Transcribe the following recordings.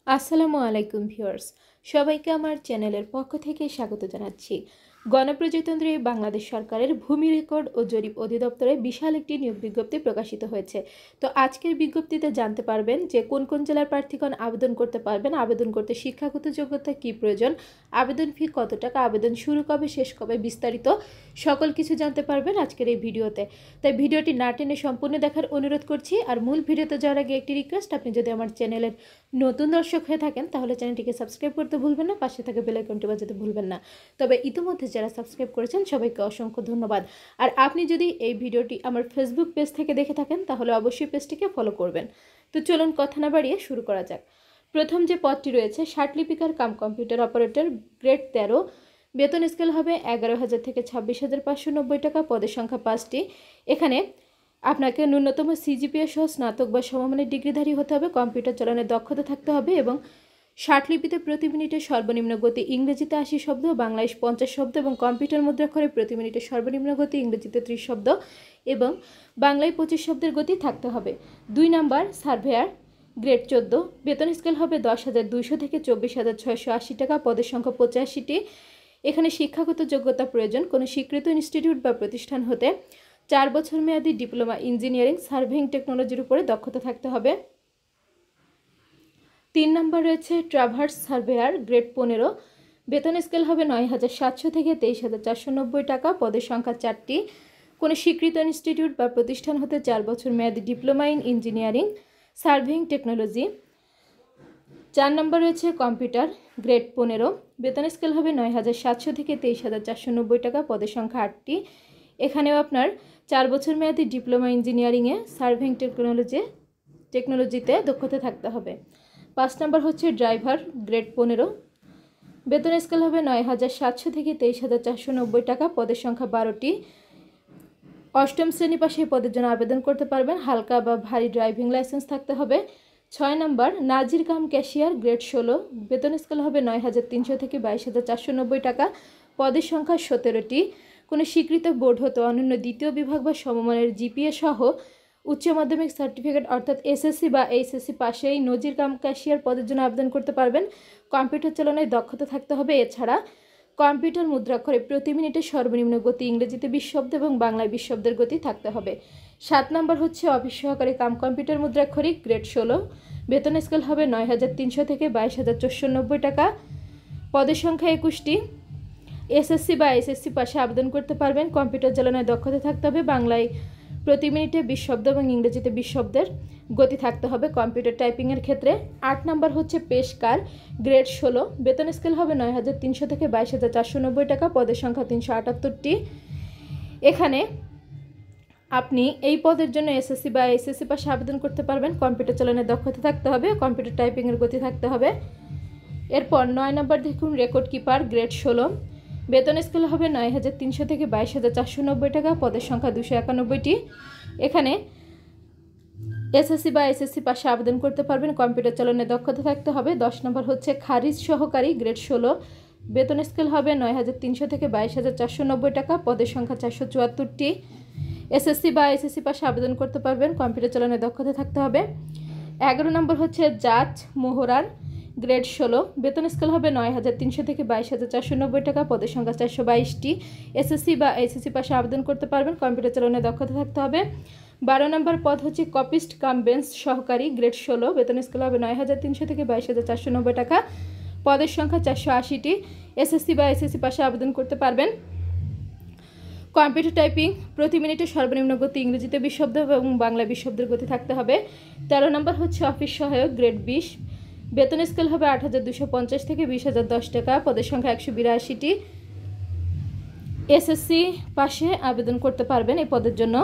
আসসালামু আলাইকুম ভিউয়ার্স, সবাইকে আমার চ্যানেলের পক্ষ থেকে স্বাগত জানাচ্ছি। গণপ্রজাতন্ত্রী বাংলাদেশ সরকারের ভূমি রেকর্ড ও জরিপ অধিদপ্তরে বিশাল একটি নিয়োগ বিজ্ঞপ্তি প্রকাশিত হয়েছে। তো আজকের বিজ্ঞপ্তিতে জানতে পারবেন যে কোন কোন জেলার প্রার্থীগণ আবেদন করতে পারবেন, আবেদন করতে শিক্ষাগত যোগ্যতা কী প্রয়োজন, আবেদন ফি কত টাকা, আবেদন শুরু কবে শেষ কবে, বিস্তারিত সকল কিছু জানতে পারবেন আজকের এই ভিডিওতে। তাই ভিডিওটি না টেনে সম্পূর্ণ দেখার অনুরোধ করছি। আর মূল ভিডিওতে যাওয়ার আগে একটি রিকোয়েস্ট, আপনি যদি আমার চ্যানেলের নতুন দর্শক হয়ে থাকেন তাহলে চ্যানেলটিকে সাবস্ক্রাইব করতে ভুলবেন না, পাশে থাকা বেল আইকনটি বাজাতে ভুলবেন না। তবে ইতিমধ্যে যারা সাবস্ক্রাইব করেছেন সবাইকে অসংখ্য ধন্যবাদ। আর আপনি যদি এই ভিডিওটি আমার ফেসবুক পেজ থেকে দেখে থাকেন তাহলে অবশ্যই পেজটিকে ফলো করবেন। তো চলুন কথা না বাড়িয়ে শুরু করা যাক। প্রথম যে পদটি রয়েছে ষাটলিপিকার কাম কম্পিউটার অপারেটর, গ্রেড 13, বেতন স্কেল হবে 11,000 থেকে 26,590 টাকা, পদের সংখ্যা 5টি। এখানে আপনাকে ন্যূনতম সিজিপিএ সহ স্নাতক বা সমমানের ডিগ্রিধারী হতে হবে, কম্পিউটার চালানোর দক্ষতা থাকতে হবে এবং ষাটলিপিতে প্রতি মিনিটে সর্বনিম্ন গতি ইংরেজিতে 80 শব্দ, বাংলায় 50 শব্দ এবং কম্পিউটার মুদ্রাক্ষরে প্রতি মিনিটে সর্বনিম্ন গতি ইংরেজিতে 30 শব্দ এবং বাংলায় 25 শব্দের গতি থাকতে হবে। 2 নাম্বার সার্ভেয়ার, গ্রেড 14, বেতন স্কেল হবে 10,200 থেকে 24,680 টাকা, পদের সংখ্যা 85টি। এখানে শিক্ষাগত যোগ্যতা প্রয়োজন কোনো স্বীকৃত ইনস্টিটিউট বা প্রতিষ্ঠান হতে 4 বছর মেয়াদী ডিপ্লোমা ইঞ্জিনিয়ারিং সার্ভেইং টেকনোলজির উপরে দক্ষতা থাকতে হবে। 3 নম্বর রয়েছে ট্রাভার্স সার্ভেয়ার, গ্রেড 15, বেতন স্কেল হবে 9,700 থেকে 23,490 টাকা, পদের সংখ্যা 4টি। কোনো স্বীকৃত ইনস্টিটিউট বা প্রতিষ্ঠান হতে 4 বছর মেয়াদী diploma in engineering surveying technology. 4 নম্বর রয়েছে কম্পিউটার, গ্রেড 15, বেতন স্কেল হবে 9,700 থেকে 23,490 টাকা, পদের সংখ্যা 8টি। এখানেও আপনার 4 বছর মেয়াদী ডিপ্লোমা ইঞ্জিনিয়ারিংয়ে সার্ভেইং টেকনোলজিতে দক্ষতা থাকতে হবে। 5 নম্বর হচ্ছে ড্রাইভার, গ্রেড 15, বেতন স্কেল হবে 9,700 থেকে 23,490 টাকা, পদের সংখ্যা 12টি। 8ম শ্রেণী পাশে এই পদের জন্য আবেদন করতে পারবেন, হালকা বা ভারী ড্রাইভিং লাইসেন্স থাকতে হবে। 6 নম্বর নাজির কাম ক্যাশিয়ার, গ্রেড 16, বেতন স্কেল হবে 9,300 থেকে 22,490 টাকা, পদের সংখ্যা 17টি। কোনো স্বীকৃত বোর্ড হতে অনন্য দ্বিতীয় বিভাগ বা সমমানের জিপিএ সহ উচ্চ মাধ্যমিক সার্টিফিকেট অর্থাৎ এসএসসি বা এইচএসসি পাশে এই নজির কাম ক্যাশিয়ার পদের জন্য আবেদন করতে পারবেন। কম্পিউটার চালানোয় দক্ষতা থাকতে হবে। এছাড়া কম্পিউটার মুদ্রাক্ষরে প্রতি মিনিটে সর্বনিম্ন গতি ইংরেজিতে 20 শব্দ এবং বাংলায় 20 শব্দের গতি থাকতে হবে। 7 নম্বর হচ্ছে অফিস সহকারী কাম কম্পিউটার মুদ্রাক্ষরিক, গ্রেড 16, বেতন স্কেল হবে 9,300 থেকে 22,490 টাকা, পদের সংখ্যা 21টি। এসএসসি বা এসএসসি পাশে আবেদন করতে পারবেন। কম্পিউটার চালানোয় দক্ষতা থাকতে হবে, বাংলায় প্রতি মিনিটে 20 শব্দ এবং ইংরেজিতে 20 শব্দের গতি থাকতে হবে কম্পিউটার টাইপিংয়ের ক্ষেত্রে। 8 নম্বর হচ্ছে পেশকার, গ্রেড 16, বেতন স্কেল হবে 9,300 থেকে 22,490 টাকা, পদের সংখ্যা 378টি। এখানে আপনি এই পদের জন্য এসএসসি বা এসএসসি পাশে আবেদন করতে পারবেন। কম্পিউটার চালানোর দক্ষতা থাকতে হবে, কম্পিউটার টাইপিংয়ের গতি থাকতে হবে। এরপর 9 নম্বর দেখুন রেকর্ড কিপার, গ্রেড 16, বেতন স্কেল হবে 9,300 থেকে 22,490 টাকা, পদের সংখ্যা 291টি। এখানে এসএসসি বা এসএসসি পাশে আবেদন করতে পারবেন, কম্পিউটার চালানোর দক্ষতা থাকতে হবে। 10 নম্বর হচ্ছে খারিজ সহকারী, গ্রেড 16, বেতন স্কেল হবে 9,300 থেকে 22,490 টাকা, পদের সংখ্যা 474টি। এসএসসি বা এসএসসি পাশে আবেদন করতে পারবেন, কম্পিউটার চালানোর দক্ষতা থাকতে হবে। 11 নম্বর হচ্ছে জাজ মোহরার, গ্রেড 16, বেতন স্কেল হবে 9,300 থেকে 22,490 টাকা, পদের সংখ্যা 422টি। এসএসসি বা এসএসসি পাশে আবেদন করতে পারবেন, কম্পিউটার চালানোর দক্ষতা থাকতে হবে। 12 নম্বর পদ হচ্ছে কপিস্ট কাম বেঞ্চ সহকারী, গ্রেড 16, বেতন স্কেল হবে 9,300 থেকে 22,490 টাকা, পদের সংখ্যা 480টি। এসএসসি বা এসএসসি পাশে আবেদন করতে পারবেন। কম্পিউটার টাইপিং প্রতি মিনিটে সর্বনিম্ন গতি ইংরেজিতে 20 শব্দ এবং বাংলায় 20 শব্দের গতি থাকতে হবে। 13 নম্বর হচ্ছে অফিস সহায়ক, গ্রেড 20, বেতন স্কেল হবে 8,250 থেকে 20,010 টাকা, পদের সংখ্যা 182টি। এসএসসি পাশে আবেদন করতে পারবেন এই পদের জন্য।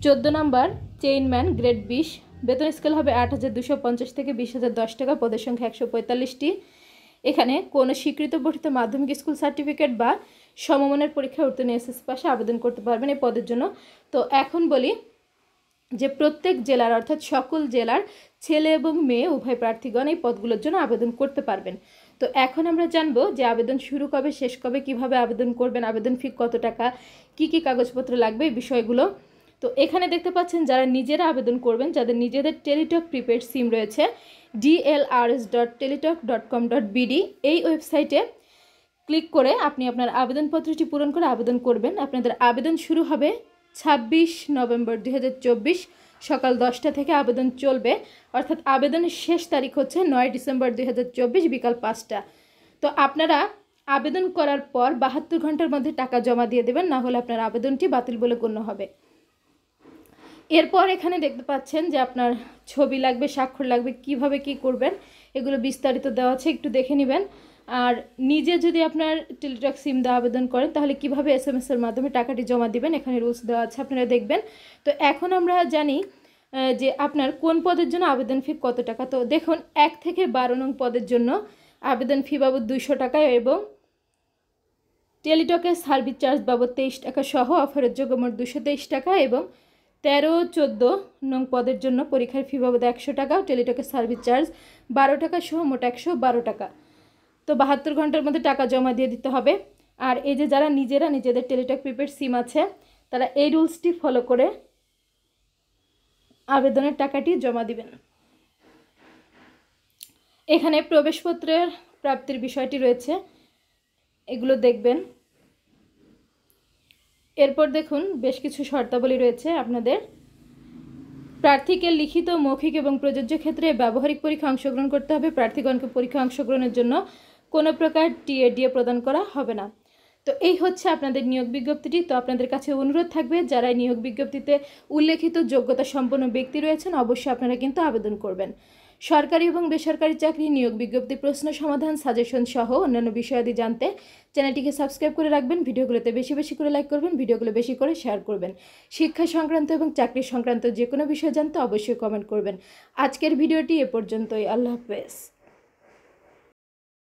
14 নম্বর চেইনম্যান, গ্রেড 20, বেতন স্কেল হবে 8,250 থেকে 20,010 টাকা, পদের সংখ্যা 145টি। এখানে কোনো স্বীকৃত গঠিত মাধ্যমিক স্কুল সার্টিফিকেট বা সমমানের পরীক্ষায় উত্তীর্ণ এসএসসি পাশে আবেদন করতে পারবেন এই পদের জন্য। তো এখন বলি যে প্রত্যেক জেলার অর্থাৎ সকল জেলার ছেলে এবং মেয়ে উভয় প্রার্থীগণ এই পদগুলোর জন্য আবেদন করতে পারবেন। তো এখন আমরা জানবো যে আবেদন শুরু কবে শেষ কবে, কিভাবে আবেদন করবেন, আবেদন ফি কত টাকা, কি কি কাগজপত্র লাগবে, এই বিষয়গুলো। তো এখানে দেখতে পাচ্ছেন যারা নিজেরা আবেদন করবেন, যাদের নিজেদের টেলিটক প্রিপেড সিম রয়েছে, dlrs.teletalk.com.bd এই ওয়েবসাইটে ক্লিক করে আপনি আপনার আবেদনপত্রটি পূরণ করে আবেদন করবেন। আপনাদের আবেদন শুরু হবে 26 নভেম্বর 2024 সকাল 10টা থেকে আবেদন চলবে, অর্থাৎ আবেদনের শেষ তারিখ হচ্ছে 9 ডিসেম্বর 2024 বিকাল 5টা। তো আপনারা আবেদন করার পর 72 ঘন্টার মধ্যে টাকা জমা দিয়ে দেবেন, না হলে আপনার আবেদনটি বাতিল বলে গণ্য হবে। এরপর এখানে দেখতে পাচ্ছেন যে আপনার ছবি লাগবে, স্বাক্ষর লাগবে, কিভাবে কি করবেন এগুলো বিস্তারিত দেওয়া আছে, একটু দেখে নেবেন। আর নিজে যদি আপনার টেলিটক সিম দিয়ে আবেদন করেন তাহলে কিভাবে SMS এর মাধ্যমে টাকাটি জমা দিবেন এখানে রুলস দেওয়া আছে, আপনারা দেখবেন। তো এখন আমরা জানি যে আপনার কোন পদের জন্য আবেদন ফি কত টাকা। তো দেখুন 1 থেকে 12 নং পদের জন্য আবেদন ফি বাবদ 200 টাকা এবং টেলিটকের সার্ভিস চার্জ বাবদ 23 টাকা সহ অফারের যোগ্য মোট 223 টাকা এবং 13-14 নং পদের জন্য পরীক্ষার ফি বাবদ 100 টাকা, টেলিটকের সার্ভিস চার্জ 12 টাকা সহ মোট 112 টাকা। তো 72 ঘন্টার মধ্যে টাকা জমা দিয়ে দিতে হবে। আর এই যে যারা নিজেরা নিজেদের টেলিটক প্রিপেড সিম আছে তারা এই রুলসটি ফলো করে আবেদনের টাকাটি জমা দিবেন। এখানে প্রবেশপত্রের প্রাপ্তির বিষয়টি রয়েছে, এগুলো দেখবেন। এরপর দেখুন বেশ কিছু শর্তাবলী রয়েছে আপনাদের। প্রার্থীকে লিখিত, মৌখিক এবং প্রযোজ্য ক্ষেত্রে ব্যবহারিক পরীক্ষা অংশগ্রহণ করতে হবে। প্রার্থীগণকে পরীক্ষা অংশগ্রহণের জন্য কোনো প্রকার টিএডিএ প্রদান করা হবে না। তো এই হচ্ছে আপনাদের নিয়োগ বিজ্ঞপ্তিটি। তো আপনাদের কাছে অনুরোধ থাকবে যারা নিয়োগ বিজ্ঞপ্তিতে উল্লেখিত যোগ্যতা সম্পন্ন ব্যক্তি রয়েছেন অবশ্যই আপনারা কিন্তু আবেদন করবেন। সরকারি এবং বেসরকারি চাকরি নিয়োগ বিজ্ঞপ্তি, প্রশ্ন সমাধান, সাজেশন সহ অন্যান্য বিষয়াদি জানতে চ্যানেলটিকে সাবস্ক্রাইব করে রাখবেন। ভিডিওগুলোতে বেশি বেশি করে লাইক করবেন, ভিডিওগুলো বেশি করে শেয়ার করবেন। শিক্ষা সংক্রান্ত এবং চাকরি সংক্রান্ত যে কোনো বিষয় জানতে অবশ্যই কমেন্ট করবেন। আজকের ভিডিওটি এ পর্যন্তই। আল্লাহ হাফেজ।